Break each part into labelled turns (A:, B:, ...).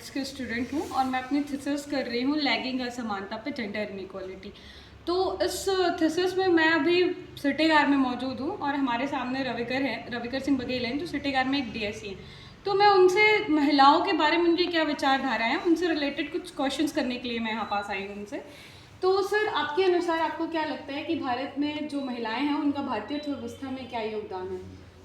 A: Economics की student हूँ और मैं अपनी थीसिस कर रही हूँ लैगिंग असमानता पे जेंडर इनइक्वालिटी। तो इस थीसिस में मैं अभी सिटीगार में मौजूद हूँ और हमारे सामने रविकर सिंह बघेल हैं जो सिटीगार में एक डीएससी हैं। तो मैं उनसे महिलाओं के बारे में उनकी क्या विचारधारा है उनसे रिलेटेड कुछ क्वेश्चंस करने के लिए मैं यहाँ पास आई हूँ उनसे। तो सर, आपके अनुसार आपको क्या लगता है कि भारत में जो महिलाएं हैं उनका भारतीय अर्थव्यवस्था में क्या योगदान है?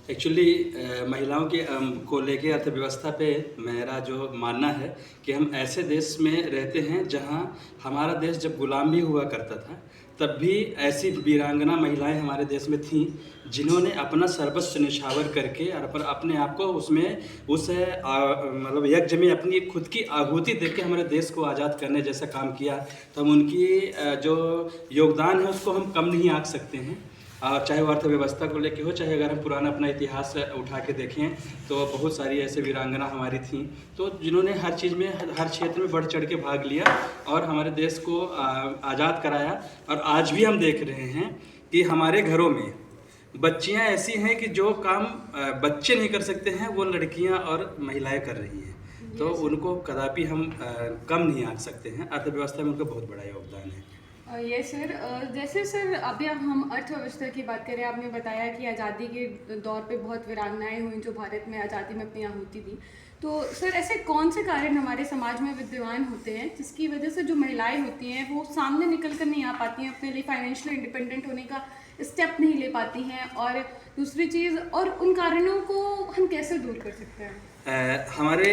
B: एक्चुअली महिलाओं के को लेके अर्थव्यवस्था पे मेरा जो मानना है कि हम ऐसे देश में रहते हैं जहां हमारा देश जब गुलाम भी हुआ करता था तब भी ऐसी वीरांगना महिलाएं हमारे देश में थीं जिन्होंने अपना सर्वस्व न्यौछावर करके और अपने आप को उसमें मतलब यज्ञ में अपनी खुद की आहुति दे के हमारे देश को आज़ाद करने जैसा काम किया। तो हम उनकी जो योगदान है उसको हम कम नहीं आंक सकते हैं। चाहे वो अर्थव्यवस्था को लेके हो, चाहे अगर हम पुराना अपना इतिहास उठा के देखें तो बहुत सारी ऐसे वीरांगना हमारी थीं तो जिन्होंने हर चीज़ में हर क्षेत्र में बढ़ चढ़ के भाग लिया और हमारे देश को आज़ाद कराया। और आज भी हम देख रहे हैं कि हमारे घरों में बच्चियां ऐसी हैं कि जो काम बच्चे नहीं कर सकते हैं वो लड़कियां और महिलाएं कर रही हैं। तो उनको कदापि हम कम नहीं आंक सकते हैं। अर्थव्यवस्था में उनका बहुत बड़ा योगदान है।
A: ये सर, जैसे सर अभी अब हम अर्थव्यवस्था की बात करें, आपने बताया कि आज़ादी के दौर पे बहुत वीरांगनाएं हुई जो भारत में आज़ादी में अपनी आहुति दी। तो सर, ऐसे कौन से कारण हमारे समाज में विद्यमान होते हैं जिसकी वजह से जो महिलाएं होती हैं वो सामने निकल कर नहीं आ पाती हैं, अपने लिए फाइनेंशियली इंडिपेंडेंट होने का स्टेप नहीं ले पाती हैं? और दूसरी चीज़, और उन कारणों को हम कैसे दूर कर सकते हैं?
B: हमारे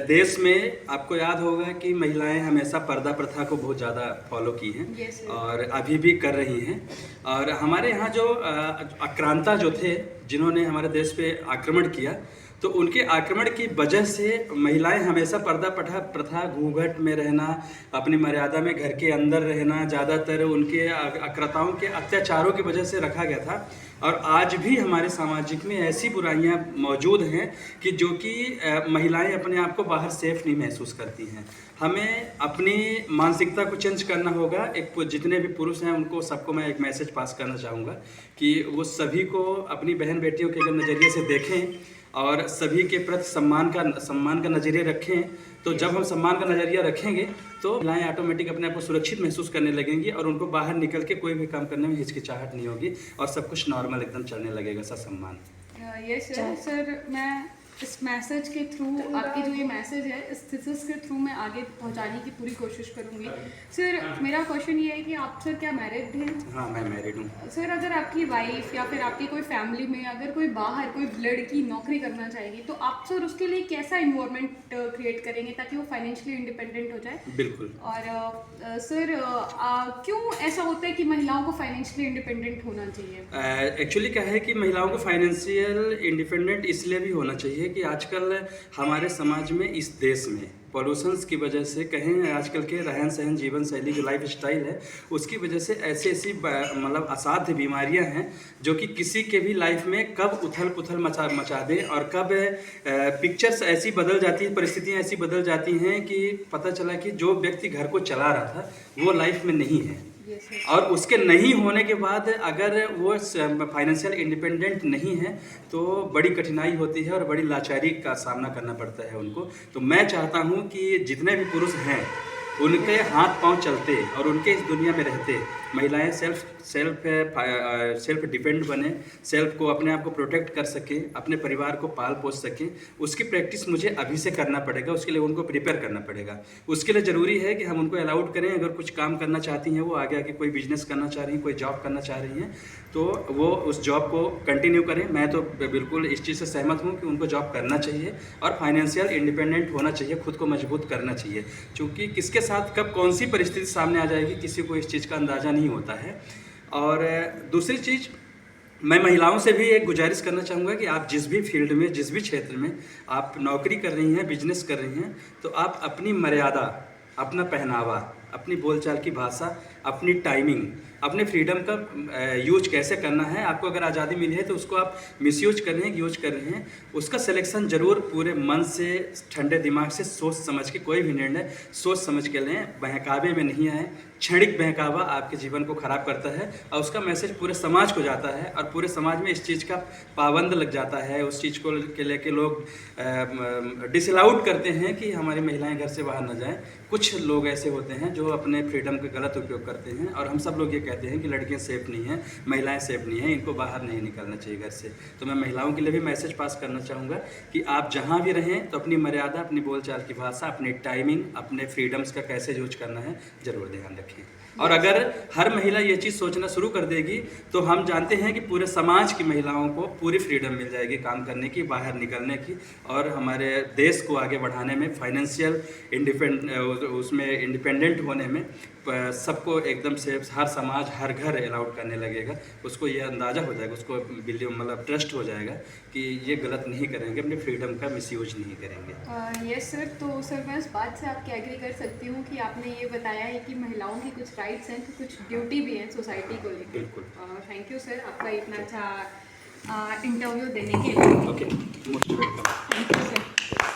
B: देश में आपको याद होगा कि महिलाएं हमेशा पर्दा प्रथा को बहुत ज़्यादा फॉलो की हैं और अभी भी कर रही हैं। और हमारे यहाँ जो आक्रांता जो थे जिन्होंने हमारे देश पे आक्रमण किया तो उनके आक्रमण की वजह से महिलाएं हमेशा पर्दा प्रथा घूंघट में रहना, अपनी मर्यादा में घर के अंदर रहना, ज़्यादातर उनके आक्रांताओं के अत्याचारों की वजह से रखा गया था। और आज भी हमारे सामाजिक में ऐसी बुराइयां मौजूद हैं कि जो कि महिलाएं अपने आप को बाहर सेफ नहीं महसूस करती हैं। हमें अपनी मानसिकता को चेंज करना होगा। एक जितने भी पुरुष हैं उनको सबको मैं एक मैसेज पास करना चाहूँगा कि वो सभी को अपनी बहन बेटियों के अगर नज़रिए से देखें और सभी के प्रति सम्मान का नज़रिया रखें। तो जब हम सम्मान का नज़रिया रखेंगे तो महिलाएं ऑटोमेटिक अपने आप को सुरक्षित महसूस करने लगेंगी और उनको बाहर निकल के कोई भी काम करने में हिचकिचाहट नहीं होगी और सब कुछ नॉर्मल एकदम चलने लगेगा। ससम्मान।
A: ये सर, मैं इस मैसेज के थ्रू, आपकी जो ये मैसेज है इस थीसिस के थ्रू मैं आगे पहुंचाने की पूरी कोशिश करूंगी। सर, मेरा क्वेश्चन ये है कि आप सर क्या मैरिड हैं?
B: हाँ, मैं मैरिड हूँ।
A: सर, अगर आपकी वाइफ या फिर आपकी कोई फैमिली में अगर कोई बाहर कोई लड़की नौकरी करना चाहेगी तो आप सर उसके लिए कैसा इन्वायरमेंट क्रिएट करेंगे ताकि वो फाइनेंशियली इंडिपेंडेंट हो जाए?
B: बिल्कुल।
A: और सर, क्यों ऐसा होता है कि महिलाओं को फाइनेंशियली इंडिपेंडेंट होना चाहिए?
B: एक्चुअली क्या है कि महिलाओं को फाइनेंशियल इंडिपेंडेंट इसलिए भी होना चाहिए कि आजकल हमारे समाज में, इस देश में पॉल्यूशंस की वजह से, कहें आजकल के रहन सहन जीवन शैली जो लाइफ स्टाइल है उसकी वजह से ऐसी मतलब असाध्य बीमारियां हैं जो कि किसी के भी लाइफ में कब उथल पुथल मचा दे और कब पिक्चर्स ऐसी बदल जाती है, परिस्थितियां ऐसी बदल जाती हैं कि पता चला कि जो व्यक्ति घर को चला रहा था वो लाइफ में नहीं है। और उसके नहीं होने के बाद अगर वो फाइनेंशियल इंडिपेंडेंट नहीं है तो बड़ी कठिनाई होती है और बड़ी लाचारी का सामना करना पड़ता है उनको। तो मैं चाहता हूँ कि जितने भी पुरुष हैं उनके हाथ पांव चलते और उनके इस दुनिया में रहते महिलाएं सेल्फ डिपेंड बने, सेल्फ को अपने आप को प्रोटेक्ट कर सकें, अपने परिवार को पाल पोस सकें। उसकी प्रैक्टिस मुझे अभी से करना पड़ेगा, उसके लिए उनको प्रिपेयर करना पड़ेगा। उसके लिए ज़रूरी है कि हम उनको अलाउड करें। अगर कुछ काम करना चाहती हैं, वो आगे आके कोई बिजनेस करना चाह रही हैं, कोई जॉब करना चाह रही हैं तो वो उस जॉब को कंटिन्यू करें। मैं तो बिल्कुल इस चीज़ से सहमत हूँ कि उनको जॉब करना चाहिए और फाइनेंशियल इंडिपेंडेंट होना चाहिए, खुद को मजबूत करना चाहिए। क्योंकि किसके साथ कब कौन सी परिस्थिति सामने आ जाएगी किसी को इस चीज़ का अंदाज़ा नहीं होता है। और दूसरी चीज़, मैं महिलाओं से भी एक गुजारिश करना चाहूँगा कि आप जिस भी फील्ड में, जिस भी क्षेत्र में आप नौकरी कर रही हैं, बिजनेस कर रही हैं, तो आप अपनी मर्यादा, अपना पहनावा, अपनी बोलचाल की भाषा, अपनी टाइमिंग, अपने फ्रीडम का यूज कैसे करना है। आपको अगर आज़ादी मिली है तो उसको आप मिसयूज कर रहे हैं, यूज कर रहे हैं, उसका सिलेक्शन जरूर पूरे मन से, ठंडे दिमाग से सोच समझ के कोई भी निर्णय सोच समझ के लें। बहकावे में नहीं आए। क्षणिक बहकावा आपके जीवन को खराब करता है और उसका मैसेज पूरे समाज को जाता है और पूरे समाज में इस चीज़ का पाबंद लग जाता है। उस चीज़ को के लेके लोग डिसअलाउड करते हैं कि हमारी महिलाएं घर से बाहर न जाएं। कुछ लोग ऐसे होते हैं जो अपने फ्रीडम का गलत उपयोग करते हैं और हम सब लोग ये कहते हैं कि लड़कियां सेफ नहीं हैं, महिलाएं सेफ नहीं हैं, इनको बाहर नहीं निकलना चाहिए घर से। तो मैं महिलाओं के लिए भी मैसेज पास करना चाहूँगा कि आप जहाँ भी रहें तो अपनी मर्यादा, अपनी बोलचाल की भाषा, अपनी टाइमिंग, अपने फ्रीडम्स का कैसे यूज करना है ज़रूर ध्यान रखें। और अगर हर महिला ये चीज़ सोचना शुरू कर देगी तो हम जानते हैं कि पूरे समाज की महिलाओं को पूरी फ्रीडम मिल जाएगी काम करने की, बाहर निकलने की और हमारे देश को आगे बढ़ाने में, फाइनेंशियल उसमें इंडिपेंडेंट होने में सबको एकदम से हर समाज, हर घर अलाउड करने लगेगा। उसको ये अंदाज़ा हो जाएगा, उसको मतलब ट्रस्ट हो जाएगा कि ये गलत नहीं करेंगे, अपने फ्रीडम का मिसयूज नहीं करेंगे।
C: यस सर, तो सर मैं इस बात से आपकी एग्री कर सकती हूँ कि आपने ये बताया है कि महिलाओं की कुछ राइट्स हैं तो कुछ ड्यूटी भी है सोसाइटी को लेकर।
B: बिल्कुल।
C: थैंक यू सर आपका इतना अच्छा इंटरव्यू देने के लिए।
B: Okay, most welcome.
C: Thank you sir.